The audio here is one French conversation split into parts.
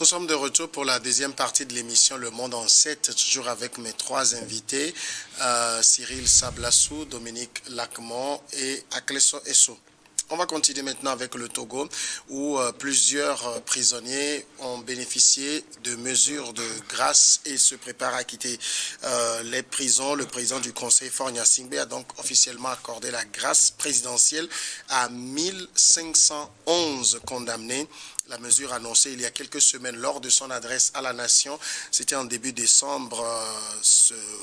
Nous sommes de retour pour la deuxième partie de l'émission Le Monde en 7, toujours avec mes trois invités, Cyril Sablassou, Dominique Lacmont et Akleso Esso. On va continuer maintenant avec le Togo, où plusieurs prisonniers ont bénéficié de mesures de grâce et se préparent à quitter les prisons. Le président du Conseil, Faure Gnassingbé, a donc officiellement accordé la grâce présidentielle à 1511 condamnés. La mesure annoncée il y a quelques semaines lors de son adresse à la nation, c'était en début décembre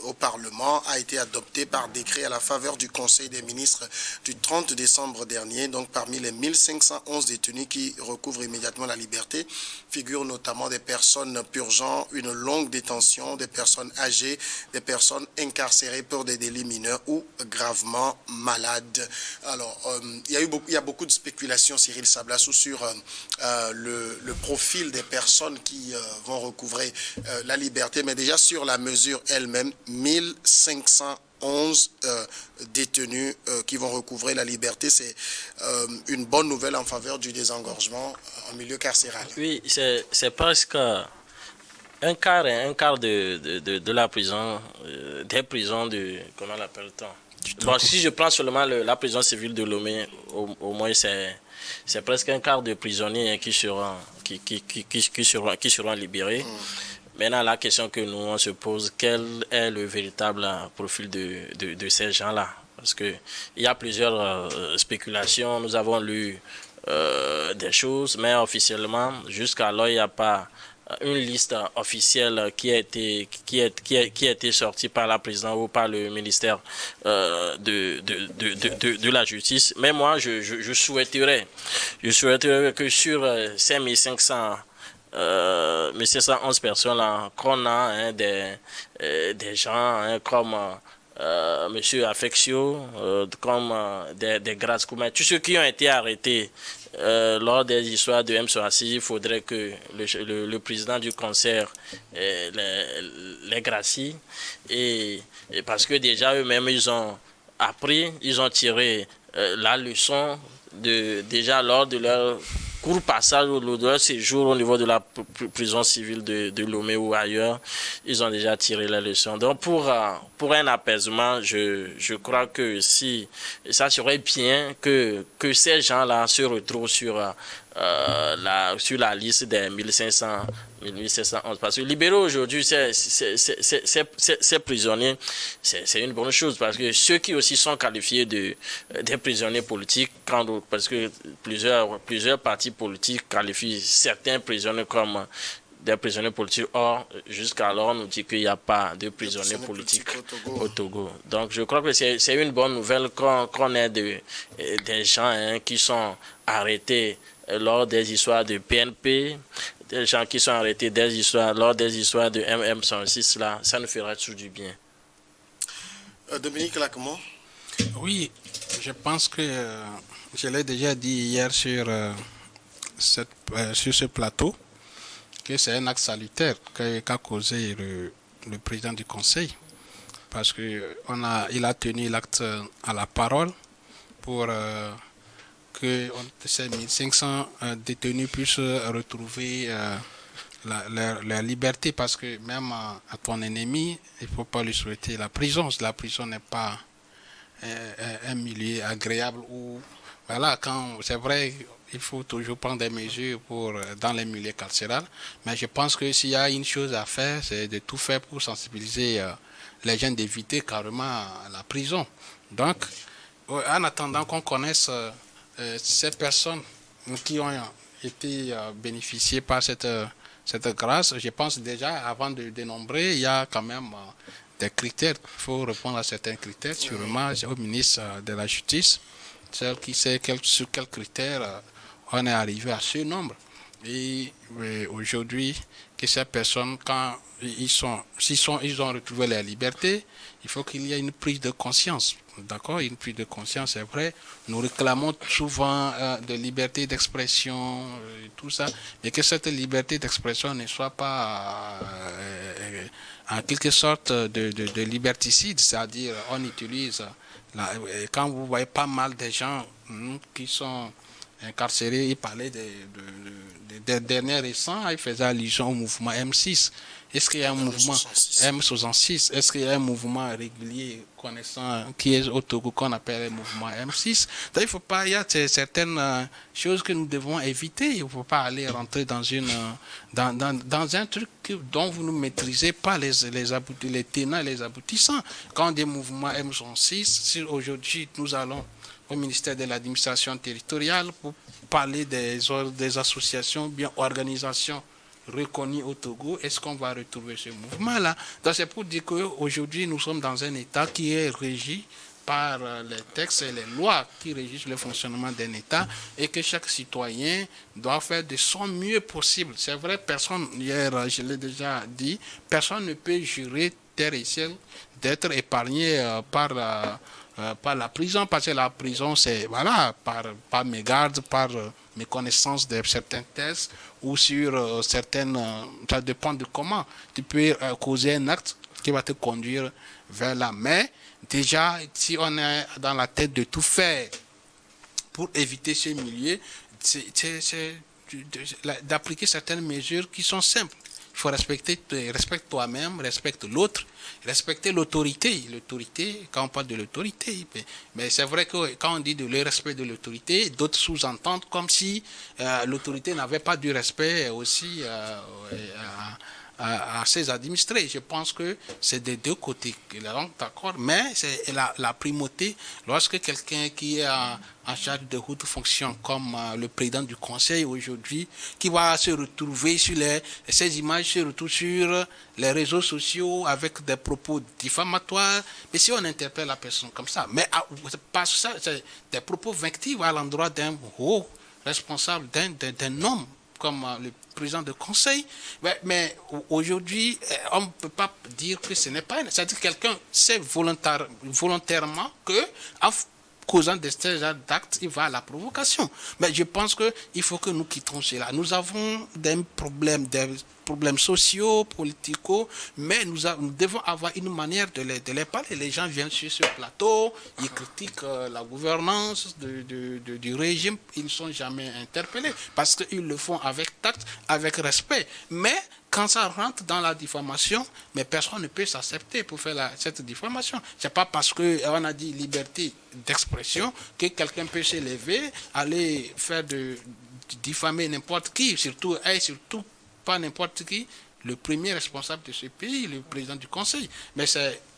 au Parlement, a été adoptée par décret à la faveur du Conseil des ministres du 30 décembre dernier. Donc parmi les 1511 détenus qui recouvrent immédiatement la liberté, figurent notamment des personnes purgeant une longue détention, des personnes âgées, des personnes incarcérées pour des délits mineurs ou gravement malades. Alors, il y a beaucoup de spéculations, Cyril Sablassou, sur le profil des personnes qui vont recouvrer la liberté, mais déjà sur la mesure elle-même, 1511 détenus qui vont recouvrer la liberté, c'est une bonne nouvelle en faveur du désengorgement en milieu carcéral. Oui, c'est presque un quart de la prison, des prisons de, comment on l'appelle-t-on? Bon, si je prends seulement la prison civile de Lomé, au moins c'est presque un quart de prisonniers qui seront libérés. Maintenant, la question que nous on se pose, quel est le véritable profil de ces gens-là? Parce qu'il y a plusieurs spéculations. Nous avons lu des choses, mais officiellement, jusqu'alors, il n'y a pas une liste officielle qui a été sortie par la présidente ou par le ministère de la justice. Mais moi, je souhaiterais que sur ces 1511 personnes qu'on a des gens comme Monsieur Affectio, comme des grâces communes. Tous ceux qui ont été arrêtés lors des histoires de M. Soassi, il faudrait que le président du conseil les gracie. Et parce que déjà eux-mêmes, ils ont appris, ils ont tiré la leçon déjà lors de leur court passage ou de leur séjour au niveau de la prison civile de Lomé ou ailleurs, ils ont déjà tiré la leçon. Donc pour un apaisement, je crois que si ça serait bien que ces gens-là se retrouvent sur la liste des 1511. Parce que libérer aujourd'hui ces prisonniers, c'est une bonne chose. Parce que ceux qui aussi sont qualifiés des prisonniers politiques, parce que plusieurs partis politiques qualifient certains prisonniers comme des prisonniers politiques. Or, jusqu'alors, on nous dit qu'il n'y a pas de prisonniers politiques au Togo. Donc, je crois que c'est une bonne nouvelle qu'on ait des gens qui sont arrêtés lors des histoires de PNP, des gens qui sont arrêtés lors des histoires de MM106, là, ça nous fera toujours du bien. Dominique Lacmont. Oui, je pense que je l'ai déjà dit hier sur ce plateau, que c'est un acte salutaire qu'a causé le président du Conseil, parce que il a tenu l'acte à la parole pour que ces 1500 détenus puissent retrouver leur liberté, parce que même à ton ennemi, il ne faut pas lui souhaiter la prison. La prison n'est pas un milieu agréable où, voilà, c'est vrai, il faut toujours prendre des mesures dans les milieux carcérales, mais je pense que s'il y a une chose à faire, c'est de tout faire pour sensibiliser les gens d'éviter carrément la prison. Donc, en attendant qu'on connaisse ces personnes qui ont été bénéficiées par cette grâce, je pense déjà, avant de dénombrer, il y a quand même des critères. Il faut répondre à certains critères, sûrement au ministre de la Justice, celle qui sait sur quels critères on est arrivé à ce nombre. Et aujourd'hui, que ces personnes, quand ils ont retrouvé leur liberté, il faut qu'il y ait une prise de conscience. D'accord, une prise de conscience, c'est vrai. Nous réclamons souvent de liberté d'expression, tout ça, mais que cette liberté d'expression ne soit pas en quelque sorte de liberticide, c'est-à-dire on utilise, quand vous voyez pas mal de gens qui sont incarcérés. Il parlait des derniers récents, il faisait allusion au mouvement M6. Est-ce qu'il y a un mouvement M66? Est-ce qu'il y a un mouvement régulier connaissant qui est au Togo qu'on appelle le mouvement M6? Donc, il faut pas, il y a certaines choses que nous devons éviter. Il ne faut pas aller rentrer dans dans un truc dont vous ne maîtrisez pas les tenants et les aboutissants. Quand des mouvements M66, si aujourd'hui nous allons au ministère de l'administration territoriale pour parler des associations, bien organisations reconnues au Togo, est-ce qu'on va retrouver ce mouvement-là? Donc c'est pour dire qu'aujourd'hui, nous sommes dans un État qui est régi par les textes et les lois qui régissent le fonctionnement d'un État et que chaque citoyen doit faire de son mieux possible. C'est vrai, personne, hier je l'ai déjà dit, personne ne peut jurer terre et ciel d'être épargné par la prison, parce que la prison, c'est, voilà, par mégarde, par méconnaissance de certains tests ou sur certaines, ça dépend de comment tu peux causer un acte qui va te conduire vers la mer. Déjà, si on est dans la tête de tout faire pour éviter ce milieu, c'est d'appliquer certaines mesures qui sont simples. Il faut respecte toi-même, respecte l'autre, respecter l'autorité. L'autorité, quand on parle de l'autorité, mais c'est vrai que quand on dit le respect de l'autorité, d'autres sous-entendent comme si l'autorité n'avait pas du respect aussi à ses administrés. Je pense que c'est des deux côtés, d'accord, mais c'est la primauté lorsque quelqu'un qui est en charge de haute fonction comme le président du conseil aujourd'hui, qui va se retrouver ces images se retrouvent sur les réseaux sociaux avec des propos diffamatoires. Mais si on interpelle la personne comme ça, mais parce que ça, c'est des propos vindictifs à l'endroit d'un haut responsable, d'un homme comme le président de conseil, mais aujourd'hui, on ne peut pas dire que ce n'est pas... C'est-à-dire que quelqu'un sait volontairement que, en causant de ces actes, il va à la provocation. Mais je pense qu'il faut que nous quittions cela. Nous avons des problèmes sociaux, politiques, mais nous devons avoir une manière de les parler. Les gens viennent sur ce plateau, ils critiquent la gouvernance du régime, ils ne sont jamais interpellés parce qu'ils le font avec tact, avec respect. Mais quand ça rentre dans la diffamation, mais personne ne peut s'accepter pour faire cette diffamation. Ce n'est pas parce qu'on a dit liberté d'expression que quelqu'un peut se lever, aller faire diffamer n'importe qui, surtout pas n'importe qui, le premier responsable de ce pays, le président du conseil. Mais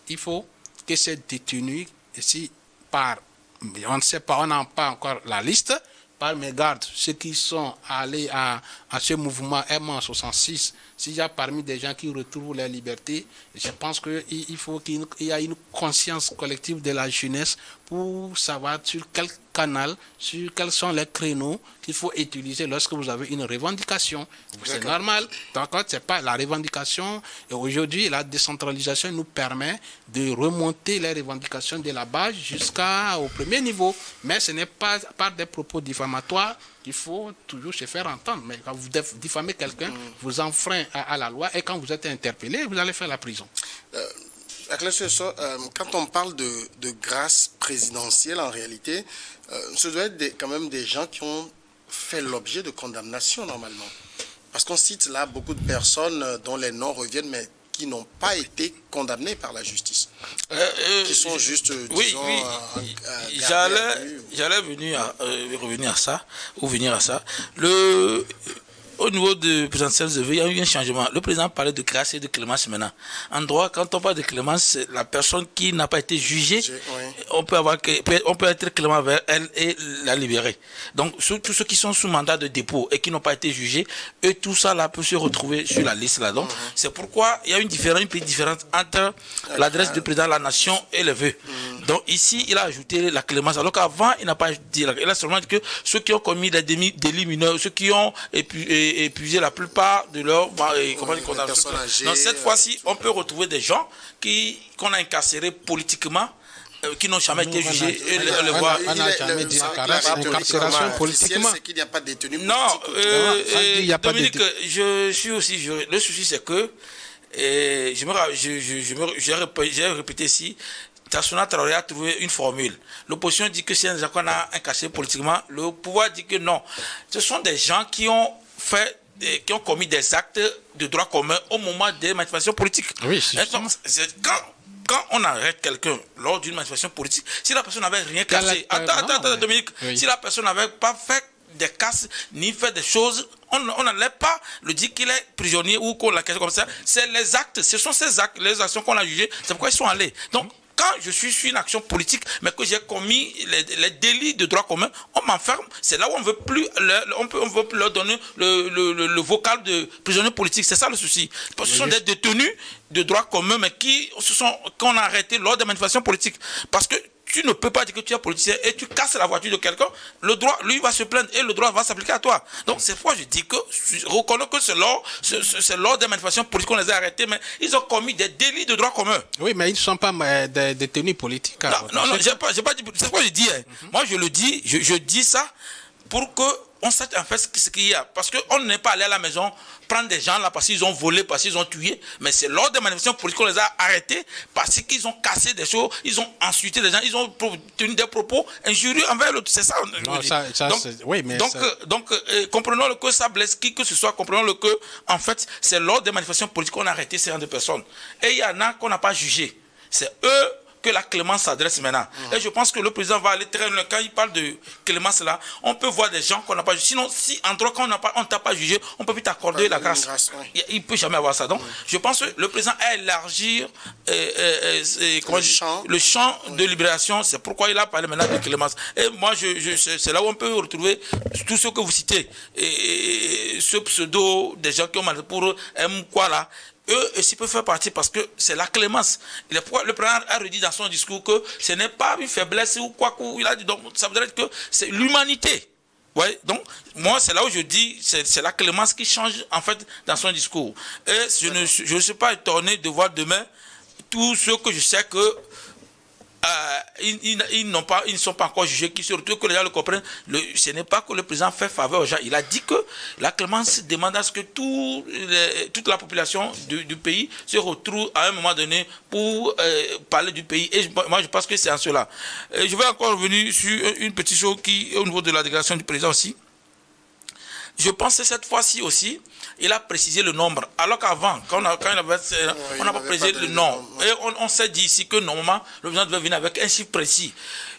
il faut que ces détenus, on ne sait pas, on n'a pas encore la liste, par mégarde, ceux qui sont allés à ce mouvement M66, s'il y a parmi des gens qui retrouvent leur liberté, je pense qu'il faut qu'il y ait une conscience collective de la jeunesse pour savoir sur quel canal, sur quels sont les créneaux qu'il faut utiliser lorsque vous avez une revendication. C'est normal, d'accord, c'est pas la revendication. Et aujourd'hui, la décentralisation nous permet de remonter les revendications de la base jusqu'au premier niveau. Mais ce n'est pas par des propos diffamatoires qu'il faut toujours se faire entendre. Mais quand vous diffamez quelqu'un, vous enfreint à la loi et quand vous êtes interpellé, vous allez faire la prison. Quand on parle de grâce présidentielle, en réalité, ce doit être quand même des gens qui ont fait l'objet de condamnation normalement. Parce qu'on cite là beaucoup de personnes dont les noms reviennent, mais qui n'ont pas été condamnées par la justice. Qui sont juste, disons... Oui. J'allais revenir à ça. Au niveau de présidentiel, il y a eu un changement. Le président parlait de grâce et de clémence maintenant. En droit, quand on parle de clémence, c'est la personne qui n'a pas été jugée. On peut être clément vers elle et la libérer. Donc, tous ceux qui sont sous mandat de dépôt et qui n'ont pas été jugés, eux, tout ça là peut se retrouver sur la liste là. Donc, c'est pourquoi il y a une petite différence entre l'adresse du président de la nation et le vœu. Donc, ici, il a ajouté la clémence. Alors qu'avant, il n'a pas dit. Il a seulement dit que ceux qui ont commis des délits mineurs, ceux qui ont épuisé la plupart de leur condamnation. Donc cette fois-ci, on peut retrouver des gens qu'on a incarcérés politiquement, qui n'ont jamais été jugés. On n'a jamais dit incarcération politiquement. C'est qu'il n'y a pas de détenus politiques. Non, Dominique, je suis aussi juré. Le souci, c'est que, j'ai répété ici, Tassuna Traoré a trouvé une formule. L'opposition dit que c'est un gens qu'on a incassé politiquement. Le pouvoir dit que non. Ce sont des gens qui ont commis des actes de droit commun au moment des manifestations politiques. Oui, Quand on arrête quelqu'un lors d'une manifestation politique, si la personne n'avait rien cassé, attends, Dominique, si la personne n'avait pas fait des casses ni fait des choses, on n'allait pas le dire qu'il est prisonnier ou qu'on l'a cassé comme ça. C'est les actes, ce sont ces actes, les actions qu'on a jugées, c'est pourquoi ils sont allés. Donc, quand je suis sur une action politique, mais que j'ai commis les délits de droit commun, on m'enferme. C'est là où on veut plus leur donner le vocal de prisonnier politique. C'est ça le souci. Parce que ce sont des détenus de droit commun, mais qu'on a arrêtés lors des manifestations politiques. Parce que tu ne peux pas dire que tu es politicien et tu casses la voiture de quelqu'un, le droit, lui, va se plaindre et le droit va s'appliquer à toi. Donc, c'est pourquoi je dis que je reconnais que c'est lors des manifestations politiques qu'on les a arrêtés, mais ils ont commis des délits de droit commun. Oui, mais ils ne sont pas des détenus politiques. Non, j'ai pas dit, c'est ce que je dis. Moi, je le dis, je dis ça pour que on sache en fait ce qu'il y a. Parce qu'on n'est pas allé à la maison prendre des gens là parce qu'ils ont volé, parce qu'ils ont tué. Mais c'est lors des manifestations politiques qu'on les a arrêtés parce qu'ils ont cassé des choses, ils ont insulté les gens, ils ont tenu des propos injurieux envers l'autre. C'est ça. Donc, comprenons-le que ça blesse qui que ce soit. Comprenons-le que, en fait, c'est lors des manifestations politiques qu'on a arrêté ces gens de personnes. Et il y en a qu'on n'a pas jugé. C'est eux que la clémence s'adresse maintenant. Et je pense que le président va aller très loin. Quand il parle de clémence là, on peut voir des gens qu'on n'a pas jugé. Sinon, si en droit, quand on ne t'a pas jugé, on peut plus t'accorder la grâce. Il ne peut jamais avoir ça. Donc, je pense que le président a élargi le champ de libération. C'est pourquoi il a parlé maintenant de clémence. Et moi, c'est là où on peut retrouver tout ce que vous citez. Et ce pseudo des gens qui ont mal pour quoi là. Eux aussi peuvent faire partie parce que c'est la clémence. Le président a redit dans son discours que ce n'est pas une faiblesse ou quoi qu'il a dit. Donc, ça voudrait dire que c'est l'humanité. Ouais, donc, moi, c'est là où je dis, c'est la clémence qui change, en fait, dans son discours. Et je ne suis pas étonné de voir demain tous ceux que je sais que ils ne sont pas encore jugés, qui surtout que les gens le comprennent. Ce n'est pas que le président fait faveur aux gens. Il a dit que la clémence demande à ce que toute la population du pays se retrouve à un moment donné pour parler du pays. Et moi, je pense que c'est en cela. Et je vais encore revenir sur une petite chose qui est au niveau de la déclaration du président aussi. Je pense que cette fois-ci aussi, il a précisé le nombre. Alors qu'avant, on n'a pas précisé le nombre. Et on s'est dit ici que normalement, le président devait venir avec un chiffre précis.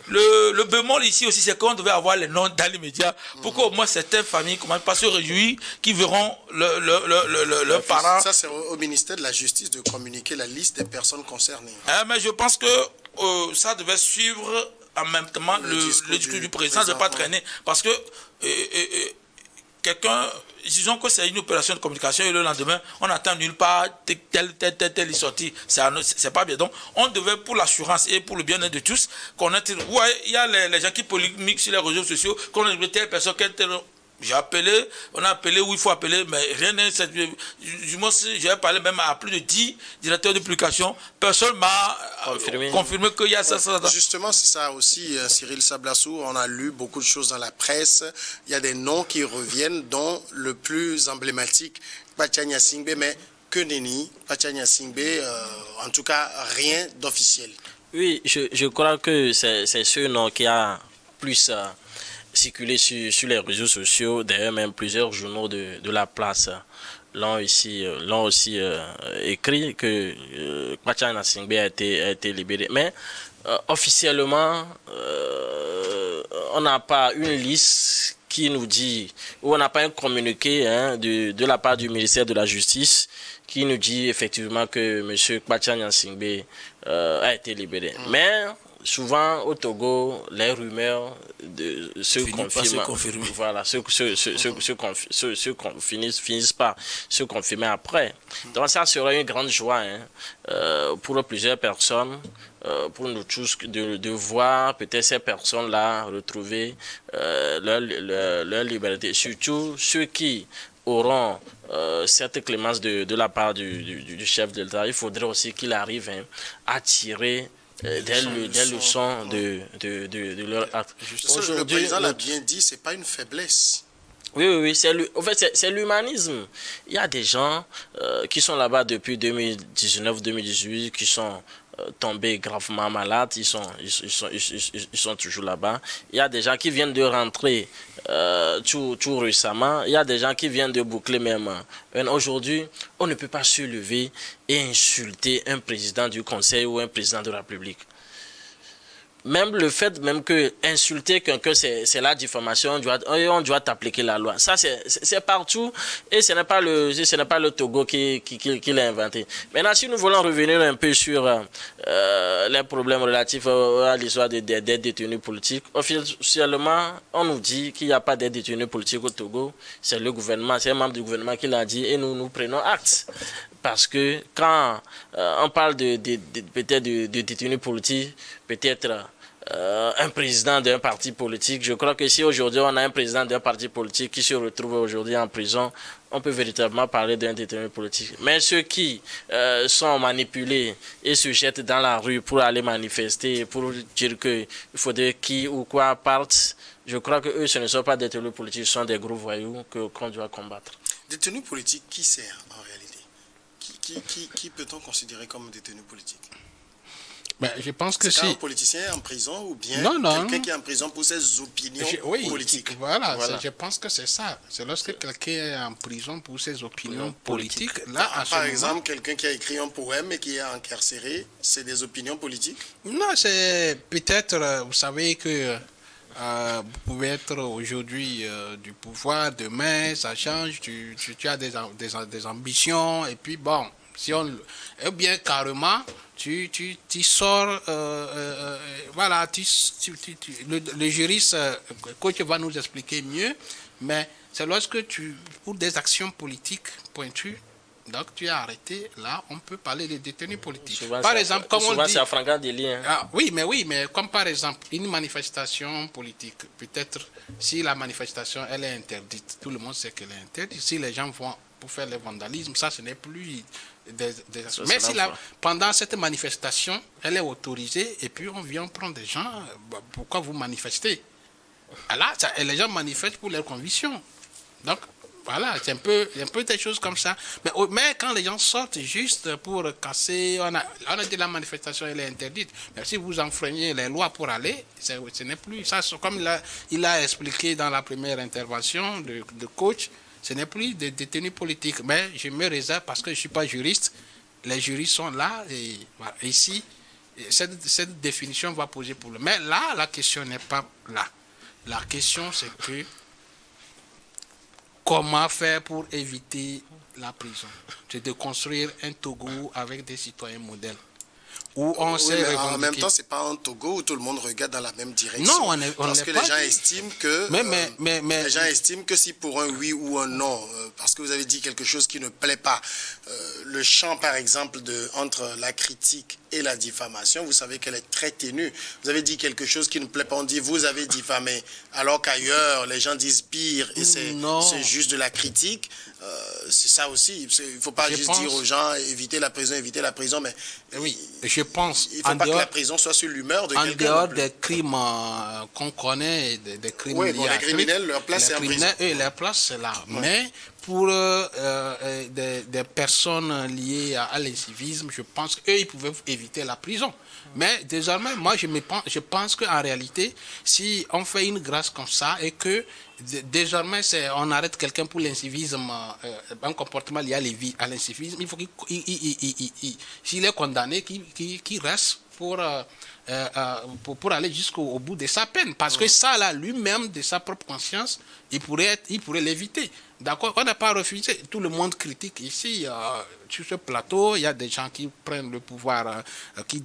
Le bémol ici aussi, c'est qu'on devait avoir les noms dans les médias pour qu'au moins certaines familles ne commencent pas à se réjouir, qui verront leurs parents. Ça, c'est au ministère de la Justice de communiquer la liste des personnes concernées. Mais je pense que ça devait suivre en même temps le discours du président, ça ne devait pas traîner. Parce que quelqu'un, disons que c'est une opération de communication et le lendemain, on n'attend nulle part telle est sortie. C'est pas bien. Donc, on devait, pour l'assurance et pour le bien-être de tous, connaître. Ouais, il y a les gens qui polémiquent sur les réseaux sociaux, qu'on a telle personne, on a appelé où il faut appeler, mais rien n'est. Du moins, j'ai parlé même à plus de 10 directeurs de publication. Personne m'a confirmé qu'il y a ça. Justement, c'est ça aussi, Cyril Sablassou. On a lu beaucoup de choses dans la presse. Il y a des noms qui reviennent, dont le plus emblématique, Pachanya Singbe, mais que nenni, Pachanya Singbe, en tout cas, rien d'officiel. Oui, je crois que c'est ce nom qui a plus circulé sur les réseaux sociaux. D'ailleurs, même plusieurs journaux de la place l'ont aussi écrit que Pachanya Singbe a été libéré. Mais officiellement, on n'a pas une liste qui nous dit, ou on n'a pas un communiqué de la part du ministère de la Justice qui nous dit effectivement que M. Pachanya Singbe a été libéré. Mais souvent au Togo, les rumeurs se confirment. Voilà, finissent par se confirmer après. Donc ça serait une grande joie pour plusieurs personnes, pour nous tous, de voir peut-être ces personnes-là retrouver leur liberté. Surtout ceux qui auront cette clémence de la part du chef de l'État. Il faudrait aussi qu'il arrive à tirer des leçons de leur acte. Le président l'a bien dit, c'est pas une faiblesse. Oui, en fait, c'est l'humanisme. Il y a des gens qui sont là-bas depuis 2019-2018, qui sont tombés gravement malades, ils sont toujours là-bas. Il y a des gens qui viennent de rentrer tout récemment. Il y a des gens qui viennent de boucler même. Aujourd'hui, on ne peut pas se lever et insulter un président du Conseil ou un président de la République. Même le fait même que insulter quelqu'un, c'est la diffamation, on doit appliquer la loi. Ça, c'est partout et ce n'est pas le Togo qui l'a inventé. Maintenant, si nous voulons revenir un peu sur les problèmes relatifs à l'histoire des détenus politiques, officiellement, on nous dit qu'il n'y a pas de détenus politiques au Togo. C'est le gouvernement, c'est un membre du gouvernement qui l'a dit et nous prenons acte. Parce que quand on parle peut-être de détenus politiques, peut-être un président d'un parti politique, je crois que si aujourd'hui on a un président d'un parti politique qui se retrouve aujourd'hui en prison, on peut véritablement parler d'un détenu politique. Mais ceux qui sont manipulés et se jettent dans la rue pour aller manifester, pour dire qu'il faudrait qui ou quoi parte, je crois que eux, ce ne sont pas des détenus politiques, ce sont des gros voyous qu'on doit combattre. Détenu politique, qui c'est en réalité? Qui peut-on considérer comme détenu politique? Je pense que c'est un politicien en prison ou bien quelqu'un qui est en prison pour ses opinions politiques. Voilà. Je pense que c'est ça. C'est lorsque quelqu'un est en prison pour ses opinions politiques. Là, par exemple, quelqu'un qui a écrit un poème et qui est incarcéré, c'est des opinions politiques? Non, c'est peut-être, vous savez que vous pouvez être aujourd'hui du pouvoir, demain ça change, tu as des ambitions et puis bon, ou bien carrément tu sors, voilà, le juriste, coach va nous expliquer mieux, mais c'est lorsque pour des actions politiques pointues, donc tu es arrêté, là on peut parler de détenus politiques. Souvent, par exemple, comme on dit, c'est à flagrant délit. Oui, mais comme par exemple une manifestation politique, peut-être si la manifestation elle est interdite, tout le monde sait qu'elle est interdite. Si les gens vont pour faire le vandalisme, ça ce n'est plus mais si pendant cette manifestation elle est autorisée et puis on vient prendre des gens, pourquoi vous manifestez? Là, les gens manifestent pour leurs convictions. Donc voilà, c'est un peu des choses comme ça. Mais quand les gens sortent juste pour casser, on a dit la manifestation elle est interdite. Mais si vous enfreignez les lois pour aller, ce n'est plus ça. Comme il a expliqué dans la première intervention de coach, ce n'est plus des détenus politiques. Mais je me réserve parce que je ne suis pas juriste. Les juristes sont là et voilà. Ici, cette définition va poser problème. Mais là, la question n'est pas là. La question c'est que comment faire pour éviter la prison? C'est de construire un Togo avec des citoyens modèles. Où on sait en même temps, ce n'est pas un Togo où tout le monde regarde dans la même direction. Non, parce que les gens estiment que les gens estiment que si pour un oui ou un non, parce que vous avez dit quelque chose qui ne plaît pas, le champ par exemple entre la critique et la diffamation, vous savez qu'elle est très ténue. Vous avez dit quelque chose qui ne plaît pas, on dit vous avez diffamé, alors qu'ailleurs les gens disent pire et c'est juste de la critique. C'est ça aussi. Il ne faut pas dire aux gens éviter la prison, mais oui, je pense. Il ne faut pas que la prison soit sur l'humeur de quelqu'un. En dehors des crimes qu'on connaît, des crimes liés les criminels, leur place c'est en prison. Leur place c'est là. Ouais. Mais pour des personnes liées à l'incivisme, je pense qu'eux, ils pouvaient éviter la prison. Mais désormais, moi, je pense qu'en réalité, si on fait une grâce comme ça et que désormais, on arrête quelqu'un pour l'incivisme, un comportement lié à l'incivisme, il faut s'il est condamné, qu'il reste pour aller jusqu'au bout de sa peine. Parce que ça, là, lui-même, de sa propre conscience, il pourrait l'éviter. D'accord? On n'a pas refusé. Tout le monde critique ici. Sur ce plateau, il y a des gens qui prennent le pouvoir, qui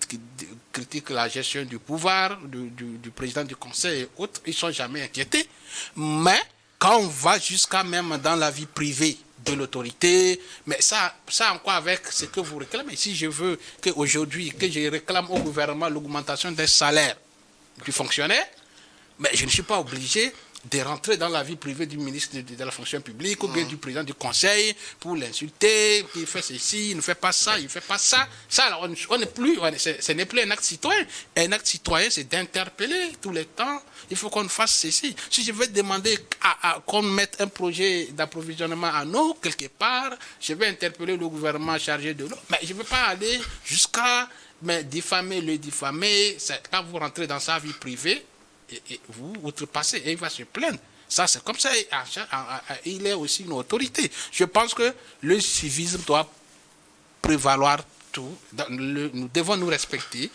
critiquent la gestion du pouvoir, du président du conseil et autres. Ils ne sont jamais inquiétés. Mais quand on va jusqu'à même dans la vie privée de l'autorité, mais ça encore avec ce que vous réclamez. Si je veux qu'aujourd'hui, que je réclame au gouvernement l'augmentation des salaires du fonctionnaire, mais je ne suis pas obligé de rentrer dans la vie privée du ministre de la fonction publique ou bien du président du conseil pour l'insulter, il fait ceci, il ne fait pas ça, il ne fait pas ça. Ça, alors, ce n'est plus un acte citoyen. Un acte citoyen, c'est d'interpeller tous les temps. Il faut qu'on fasse ceci. Si je vais demander qu'on mette un projet d'approvisionnement en eau quelque part, je vais interpeller le gouvernement chargé de l'eau. Mais je ne vais pas aller jusqu'à Mais diffamer, quand vous rentrez dans sa vie privée, et vous outrepassez et il va se plaindre. Ça, c'est comme ça. Il est aussi une autorité. Je pense que le civisme doit prévaloir tout. Nous devons nous respecter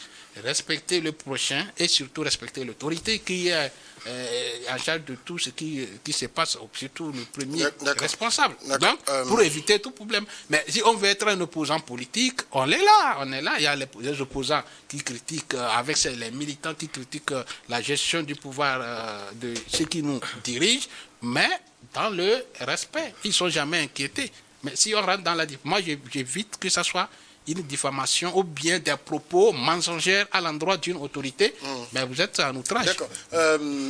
le prochain et surtout respecter l'autorité qui est en charge de tout ce qui se passe, surtout le premier responsable. Donc, pour éviter tout problème. Mais si on veut être un opposant politique, on est là. Il y a les opposants qui critiquent, avec les militants qui critiquent la gestion du pouvoir de ceux qui nous dirigent, mais dans le respect. Ils ne sont jamais inquiétés. Mais si on rentre dans la... Moi, j'évite que ça soit une diffamation ou bien des propos mensongers à l'endroit d'une autorité, mais vous êtes en outrage. D'accord.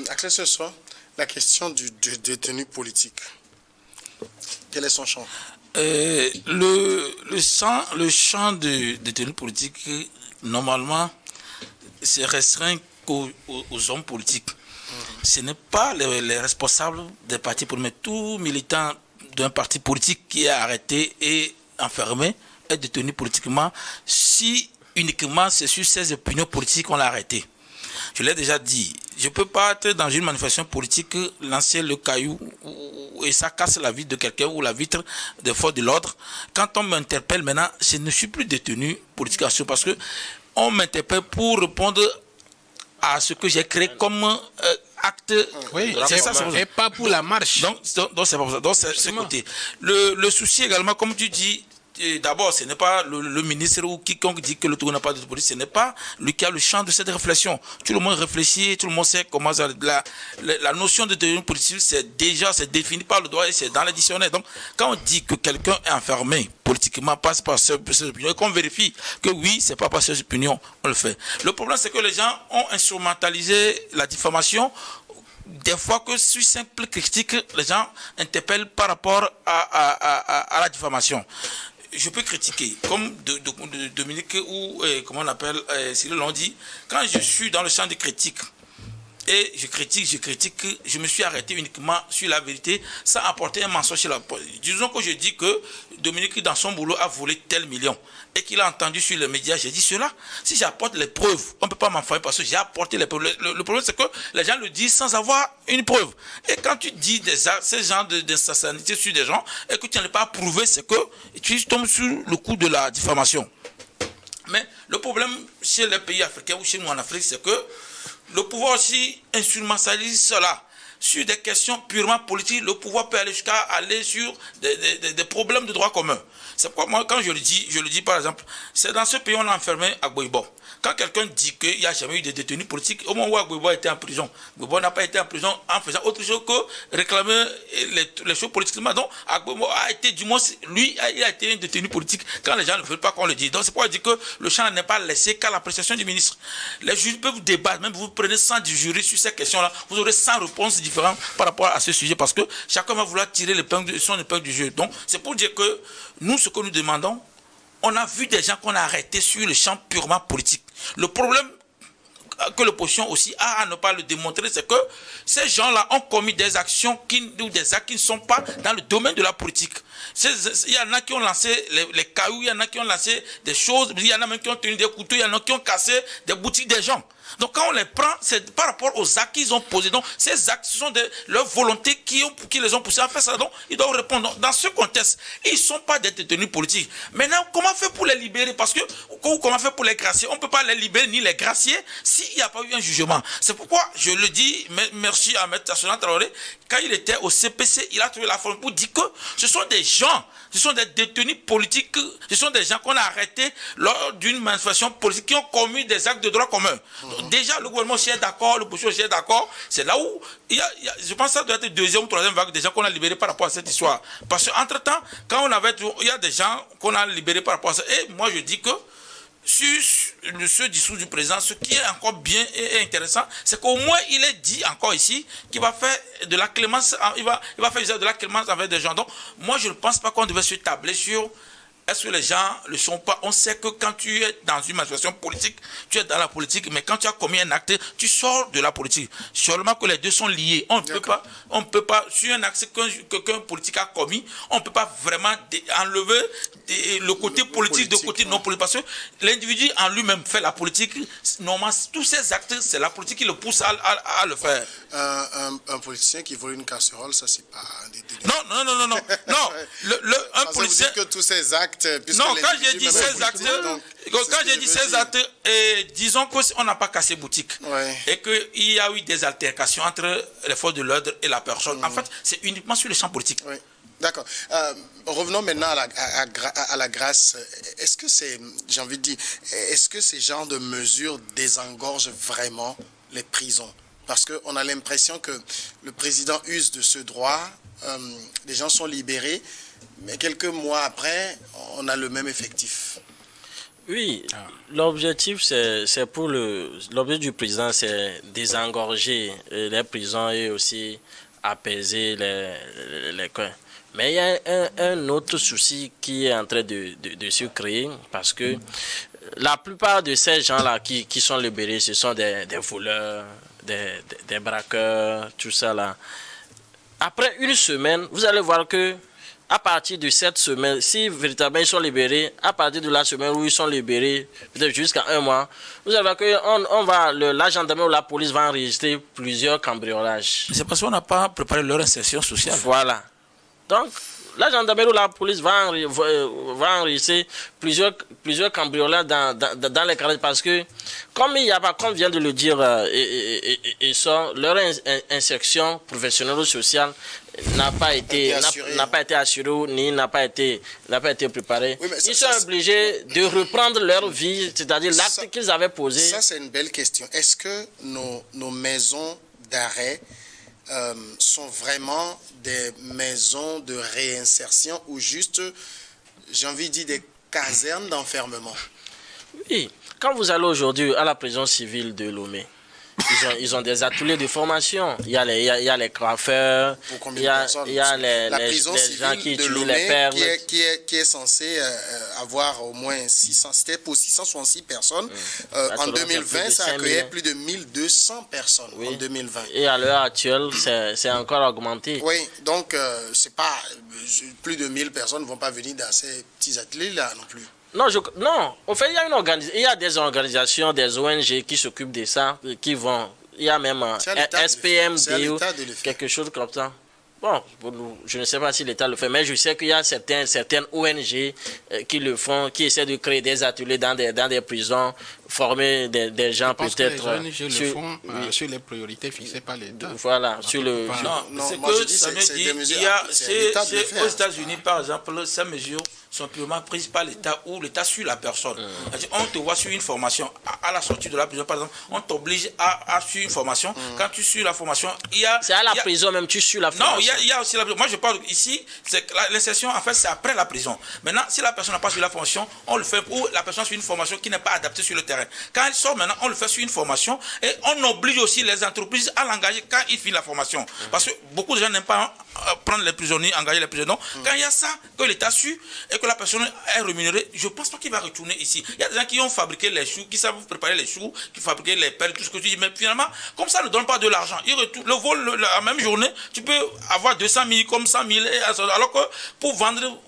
Axel, ce soir, la question du détenu politique. Quel est son champ? Le champ de détenu politique, normalement, c'est restreint aux hommes politiques. Ce n'est pas les responsables des partis politiques, mais tout militant d'un parti politique qui est arrêté et enfermé est détenu politiquement si uniquement c'est sur ses opinions politiques qu'on l'a arrêté. Je l'ai déjà dit, je ne peux pas être dans une manifestation politique, lancer le caillou et ça casse la vitre de quelqu'un ou la vitre des forces de l'ordre. Quand on m'interpelle maintenant, je ne suis plus détenu politique parce que on m'interpelle pour répondre à ce que j'ai créé comme acte. Oui, c'est ça, et pas pour la marche. Donc c'est pas pour ça. Donc c'est côté. Le souci également, comme tu dis, d'abord, ce n'est pas le ministre ou quiconque dit que le Togo n'a pas de police, ce n'est pas lui qui a le champ de cette réflexion. Tout le monde réfléchit, tout le monde sait comment ça, la notion de détenu politique, c'est défini par le droit et c'est dans le dictionnaire. Donc, quand on dit que quelqu'un est enfermé politiquement, passe par ses opinions, et qu'on vérifie que oui, c'est pas par ses opinions, on le fait. Le problème, c'est que les gens ont instrumentalisé la diffamation. Des fois que sur simple critique, les gens interpellent par rapport à la diffamation. Je peux critiquer, comme Dominique ou comment on appelle, Cyril l'ont dit, quand je suis dans le champ de critique, et je critique, je me suis arrêté uniquement sur la vérité sans apporter un mensonge sur la... Disons que je dis que Dominique, dans son boulot, a volé tel million et qu'il a entendu sur les médias, j'ai dit cela. Si j'apporte les preuves, on ne peut pas m'enfermer parce que j'ai apporté les preuves. Le problème, c'est que les gens le disent sans avoir une preuve. Et quand tu dis ces genres d'insincérité sur des gens et que tu n'as pas prouvé, c'est que tu tombes sur le coup de la diffamation. Mais le problème chez les pays africains ou chez nous en Afrique, c'est que le pouvoir aussi instrumentalise cela. Sur des questions purement politiques, le pouvoir peut aller jusqu'à aller sur des problèmes de droit commun. C'est pourquoi moi, quand je le dis par exemple, c'est dans ce pays on a enfermé Agboibo. Quand quelqu'un dit qu'il n'y a jamais eu de détenus politiques, au moment où Agboibo était en prison, Agboibo n'a pas été en prison en faisant autre chose que réclamer les choses politiquement. Donc Agboibo a été, du moins, lui, il a été un détenu politique quand les gens ne veulent pas qu'on le dise. Donc c'est pourquoi je dis que le champ n'est pas laissé qu'à l'appréciation du ministre. Les juges peuvent débattre, même vous prenez 100 jurys sur ces questions-là, vous aurez 100 réponses différentes par rapport à ce sujet parce que chacun va vouloir tirer son épingle du jeu. Donc c'est pour dire que nous, ce que nous demandons, on a vu des gens qu'on a arrêtés sur le champ purement politique. Le problème que l'opposition aussi a à ne pas le démontrer, c'est que ces gens-là ont commis des actions ou des actes qui ne sont pas dans le domaine de la politique. Il y en a qui ont lancé les cailloux, il y en a qui ont lancé des choses, il y en a même qui ont tenu des couteaux, il y en a qui ont cassé des boutiques des gens. Donc quand on les prend, c'est par rapport aux actes qu'ils ont posés. Donc ces actes, ce sont leurs volontés qui les ont poussés à faire ça. Donc ils doivent répondre. Donc, dans ce contexte, ils ne sont pas des détenus politiques. Maintenant, comment faire pour les libérer? Parce que, comment faire pour les gracier? On ne peut pas les libérer ni les gracier s'il n'y a pas eu un jugement. C'est pourquoi je le dis, merci à M. Tassona Traoré, quand il était au CPC, il a trouvé la forme pour dire que ce sont des gens, ce sont des détenus politiques, ce sont des gens qu'on a arrêtés lors d'une manifestation politique qui ont commis des actes de droit commun. Donc, déjà, le gouvernement aussi est d'accord, l'opposition aussi est d'accord. C'est là où, je pense que ça doit être deuxième ou troisième vague des gens qu'on a libérés par rapport à cette histoire. Parce qu'entre-temps, quand on avait, il y a des gens qu'on a libérés par rapport à ça. Et moi, je dis que sur ce discours du président, ce qui est encore bien et intéressant, c'est qu'au moins il est dit encore ici qu'il va faire de la clémence, il va faire usage de la clémence envers des gens. Donc, moi, je ne pense pas qu'on devait se tabler sur est-ce que les gens ne le sont pas? On sait que quand tu es dans une manifestation politique, tu es dans la politique, mais quand tu as commis un acte, tu sors de la politique. Seulement que les deux sont liés. On ne peut pas, sur un acte qu'un politique a commis, on ne peut pas vraiment enlever le côté politique de côté non politique. Parce que l'individu en lui-même fait la politique. Normalement, tous ces actes, c'est la politique qui le pousse à le faire. Un politicien qui vole une casserole, ça c'est pas un des délits. Non. Un policier. Que tous ces actes. Non, quand j'ai dit ces actes, disons qu'on n'a pas cassé boutique. Ouais. Et qu'il y a eu des altercations entre les forces de l'ordre et la personne. En fait, c'est uniquement sur le champ politique. Oui. D'accord. Revenons maintenant à la grâce. Est-ce que j'ai envie de dire, est-ce que ces genres de mesures désengorgent vraiment les prisons? Parce qu'on a l'impression que le président use de ce droit, les gens sont libérés, mais quelques mois après, on a le même effectif. Oui, l'objectif l'objectif du président, c'est désengorger les prisons et aussi apaiser les coins. Mais il y a un autre souci qui est en train de se créer, parce que la plupart de ces gens-là qui sont libérés, ce sont des voleurs, des braqueurs, tout ça là. Après une semaine, vous allez voir que à partir de cette semaine, si véritablement ils sont libérés, à partir de la semaine où ils sont libérés, peut-être jusqu'à un mois, vous allez voir que la gendarmerie ou la police va enregistrer plusieurs cambriolages. C'est parce qu'on n'a pas préparé leur insertion sociale. Voilà. Donc, la gendarmerie ou la police va enregistrer plusieurs cambriolages dans les quartiers, parce que, comme il y a pas, comme vient de le dire, leur insertion professionnelle ou sociale n'a pas été assurée, ni n'a pas été préparée. Oui, ils sont obligés de reprendre leur vie, c'est-à-dire l'acte qu'ils avaient posé. Ça, c'est une belle question. Est-ce que nos maisons d'arrêt sont vraiment des maisons de réinsertion ou juste, j'ai envie de dire, des casernes d'enfermement? Oui, quand vous allez aujourd'hui à la prison civile de Lomé, ils ont des ateliers de formation. Il y a les coiffeurs, il y a les gens qui utilisent les perles. Qui est censé avoir au moins 600, c'était pour 666 personnes. En 2020, ça accueillait plus de 1200 personnes en 2020. Et à l'heure actuelle, c'est encore augmenté. Oui, donc c'est pas plus de 1000 personnes ne vont pas venir dans ces petits ateliers-là non plus. Non, en fait, il y a des organisations, des ONG qui s'occupent de ça, qui vont, il y a même SPMD ou quelque chose comme ça. Bon, je ne sais pas si l'État le fait, mais je sais qu'il y a certaines ONG qui le font, qui essaient de créer des ateliers dans des prisons, former des gens peut-être. Les ONG le font sur les priorités fixées par l'État. Voilà, sur le. Non, c'est que ça veut dire, aux États-Unis, par exemple, ces mesures sont purement prises par l'État, ou l'État suit la personne. On te voit sur une formation, à la sortie de la prison, par exemple, on t'oblige à suivre une formation. Quand tu suis la formation, il y a... C'est à la prison même, tu suis la formation. Non, il y a aussi la prison. Moi, je parle ici, l'insertion, en fait, c'est après la prison. Maintenant, si la personne n'a pas suivi la formation, on le fait, ou la personne suit une formation qui n'est pas adaptée sur le terrain. Quand elle sort maintenant, on le fait sur une formation, et on oblige aussi les entreprises à l'engager quand il finit la formation. Parce que beaucoup de gens n'aiment pas prendre les prisonniers, engager les prisonniers. Quand il y a ça, que l'État suit, et que la personne est rémunérée, je ne pense pas qu'il va retourner ici. Il y a des gens qui ont fabriqué les choux, qui savent préparer les choux, qui fabriquent les perles, tout ce que tu dis, mais finalement, comme ça ne donne pas de l'argent. Le vol, la même journée, tu peux avoir 200 000 comme 100 000, alors que pour vendre